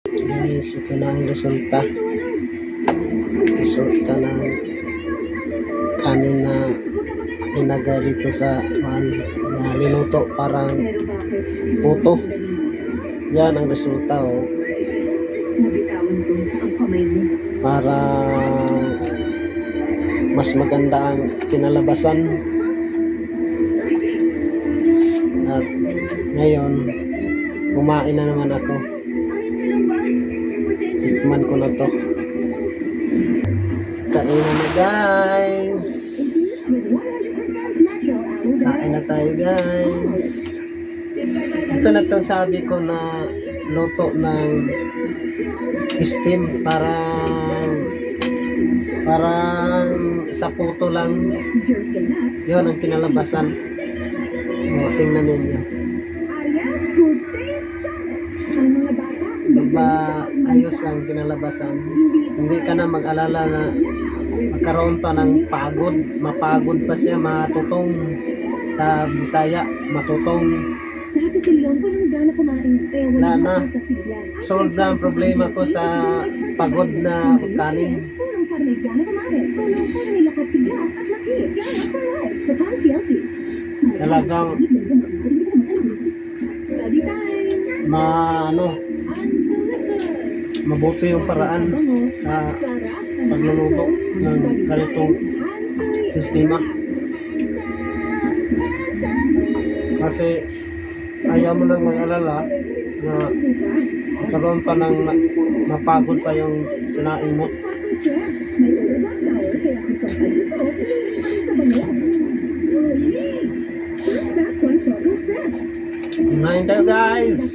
Guys, ito na ang resulta. Resulta ng kanin na inaga dito sa na niluto parang puto. Yan ang resulta, oh. Para mas maganda ang kinalabasan. At ngayon, kumain na naman ako. Tikman ko na to. Kainan na, guys. Kain na tayo, guys. Ito na itong sabi ko na luto ng steam. Parang sa puto lang. Yun ang kinalabasan. Tingnan ninyo. Diba ayos ang kinalabasan? Hindi ka na mag-alala na magkaroon pa ng pagod. Mapagod pa siya, matutong. Sa Bisaya, matutong. Wala na. Solve na ang problema ko sa pagod na kanin. Talagang mabuti yung paraan sa pagluluto ng ganitong sistema. Kasi ayaw mo nang mag-alala na karoon pa ng mapagod pa yung sinaing mo. Kumain tayo, guys.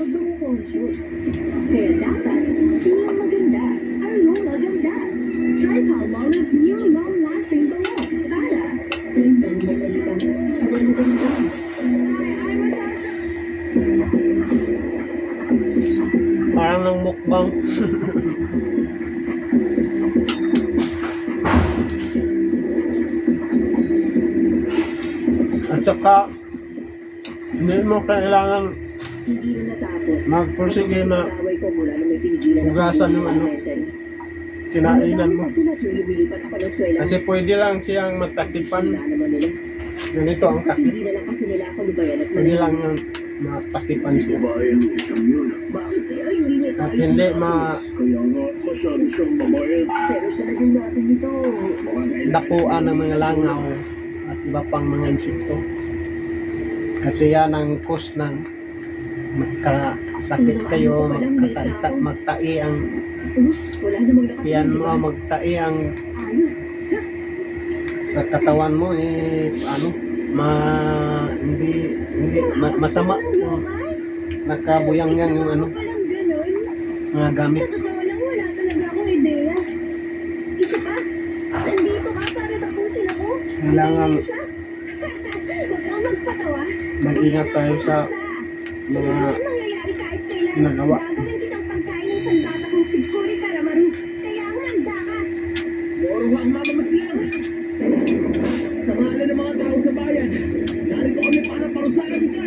Kaya dapat yung maganda ang maganda. Try Palmolive's new long-lasting bango para parang ng mukbang. At saka hindi mo kailangan magpursige na hugasan yung kinainan mo. Kasi pwede lang siyang magtakipan. Ganito ang takip. Pwede lang yung matakipan siya. At hindi dapuan ng mga langaw at iba pang mga insekto. Kasi yan ang cause ng magkasakit kayo, magtai ang yan mo, magtai ang katawan mo, masama kung nakabuyang-yang yung mga gamit. Sa totoo lang, wala talaga akong ideya. Isa pa, nandito ka para tapusin ako. Kailangan Huwag kang magpatawa. mag-ingat tayo sa mga ginagawa. Gagawin kitang pagkain ng sandata kong siguri karamaru. Kaya ang handa ka. Moro ang mamamaslang. Sa mahal ng mga tao sa bayan, narito kami para parusahan ka.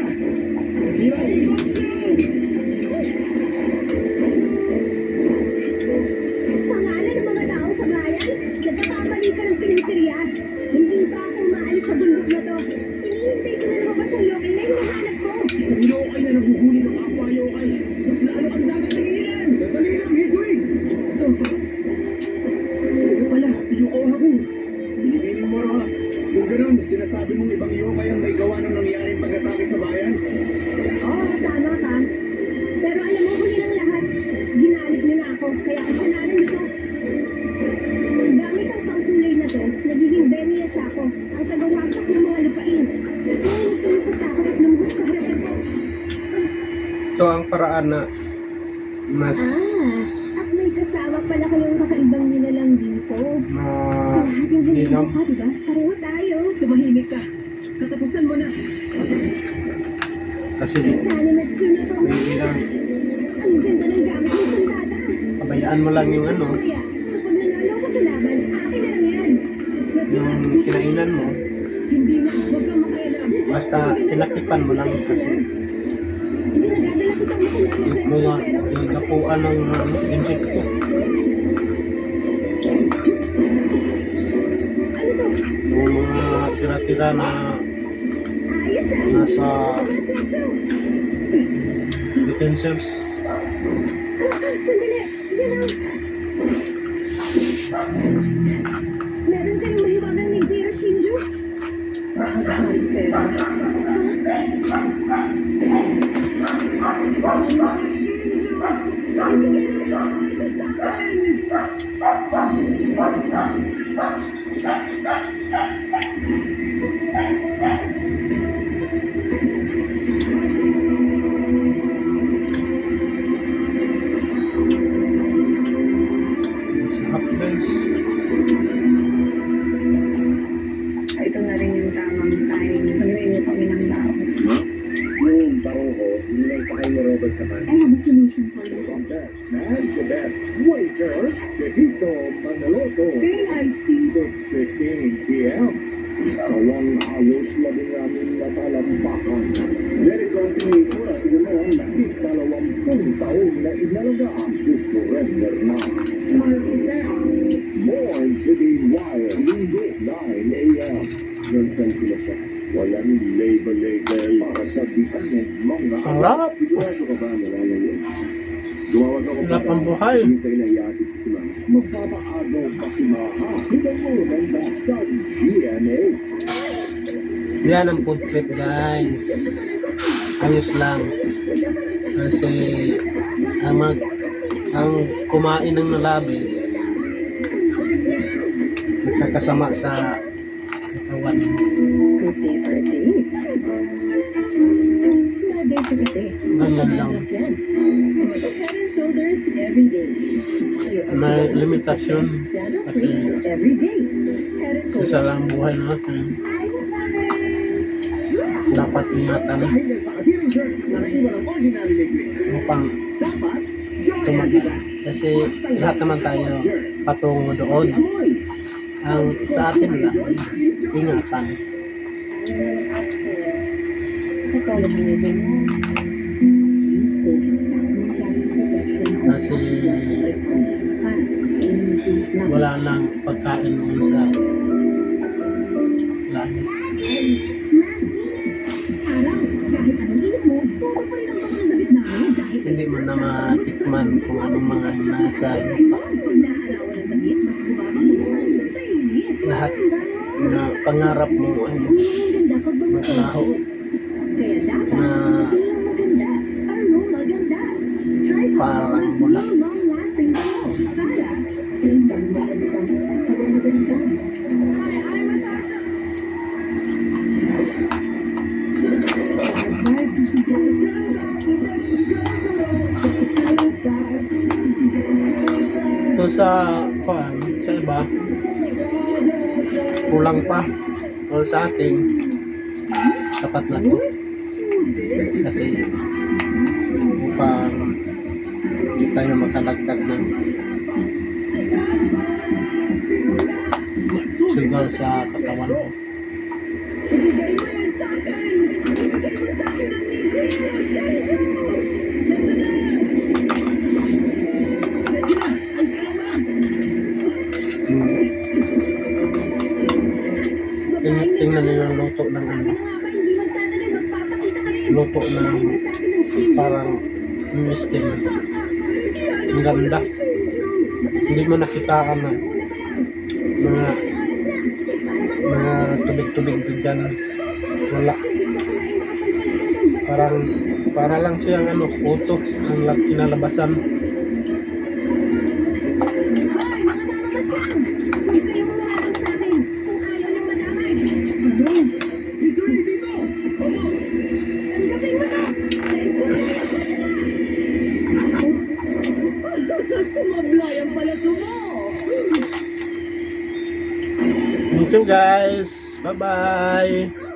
Sa ngalan ng mga tao sa bayan, nagkakamali ka ng pininteriya. Hindi ba ako maalis sa bundok na to? Hinihintay ko na lumabas ang yokai na hinahanap ko. Isang yokai na nahuhuli ng kapwa yokai. Mas lalo ang dapat tingilan. Sandali lang, History. Ito. Ano pala, tinukaw ako. Binigay mo ha. Kung gano'n, sinasabi mong ibang yokai ang may gawa ng nangyaring pag-atake sa bayan. Oo, tama ka. Pero alam mo, huli ng lahat, ginalip niyo na ako, kaya kasalanan niyo to. Gamit ang pangkulay na to, nagiging Benia siya ako, ang tagawasak ng mga lupain. Kaya nagtulusot ako at lumbot sa harapan ko. Ito ang paraan na mas At may kasama pala kayong kakaibang nilalang dito. Kalahating halina ilaw. ka, diba? Pareho tayo. Tumahimik ka. Katapusan mo na. Kasi Kanimatsu na to. hindi lang Ang ganda ng gamit ng sandata. pabayaan mo lang yung Kaya, kapag nanalo ko sa laban, akin na lang yan. yung kinainan mo, Hindi na, huwag kang makialam. basta tinakipan mo lang kasi Hindi nagdadala Mga gapuan ng insekto. Ano to? Yung mga tira-tira na Ayos ah. nasa Sumasetso. defensives. Sandali. Yan ang... Meron kayong mahiwagang ni Jiro Shinju? Makakaring pera. Sarap guys. Ito na rin yung tamang time. Haluin niyo kami ng laos. Yung paruho, yun lang sa kayo ni Robert sa man. I have a solution for you. The best man, the best waiter, Pepito Manaloto. Green iced tea. 6:15 p.m. Sawang ayos labing namin na talampakan. Let it go to me, Tura. Tignan mo, nakit 20 taon na inalaga. Susurrender na. Born to be wild. Linggo, 9 a.m. Nag-tell ko na siya. Walang label-label para sa dihan ng mga Sarap. Sigurado ka ba nalalayan? Dumawag ako Sarap ang buhay. Minsan inayatid ko si Mama. Magpapaagaw pa si Mama. Hindi mo ganda sa GMA. Yan ang food trip guys. Ayos lang. Kasi ang kumain ng nalabis nakakasama sa katawan. Good day for a date. Bad day for a date. Ganyan lang. Yan. Head and shoulders every day. May limitasyon kasi Every day. Head and shoulders. isa lang buhay natin. Dapat ingatan Dahil yan sa katiring shirt na naiwan ng ordinary legless. upang Dapat, joy tumagal. Kasi lahat naman tayo patungo doon. amoy. Ang sa atin lang, ingatan. Sa katulad ng ito mo. Use code. Maximum calorie protection. Kasi wala lang pagkain noon sa langit. Araw, kahit anong init mo, tutok pa rin ang bako ng damit namin dahil Hindi mo na matikman kung anong mga nasa ayun, pag naarawan ng damit, mas bumaba mo ang ganda init. lahat na pangarap mo ay Ang ganda pag maglaho Kaya dapat, na hindi lang maganda, aroma ganda. Try Parang Hot mula. Ones long-lasting bango para gandang magandang pagmamagandang. Ay, masyado. ito sa iba kulang pa o sa atin sapat na to kasi upang hindi tayo makalagdag ng sugar sa katawan mo. Ibigay mo yan sa akin! Ibigay mo sa akin ang Nijiro Shinju! Tingnan niyo yung luto ng ano, Hindi magtatagal, magpapakita ka rin. luto ng Sa akin ang Shinju. parang misting. Ang ganda. Hindi mo nakitaan na mga tubig-tubig dyan. Wala. Para lang siyang ano, puto ang kinalabasan. Hoy, mga namamasyal! Huwag kayong lumapit sa akin kung ayaw niyong madamay. Ano? Isuri dito! Tanggapin mo to! Dahil sumablay ang palaso mo! Thank you guys. Bye-bye.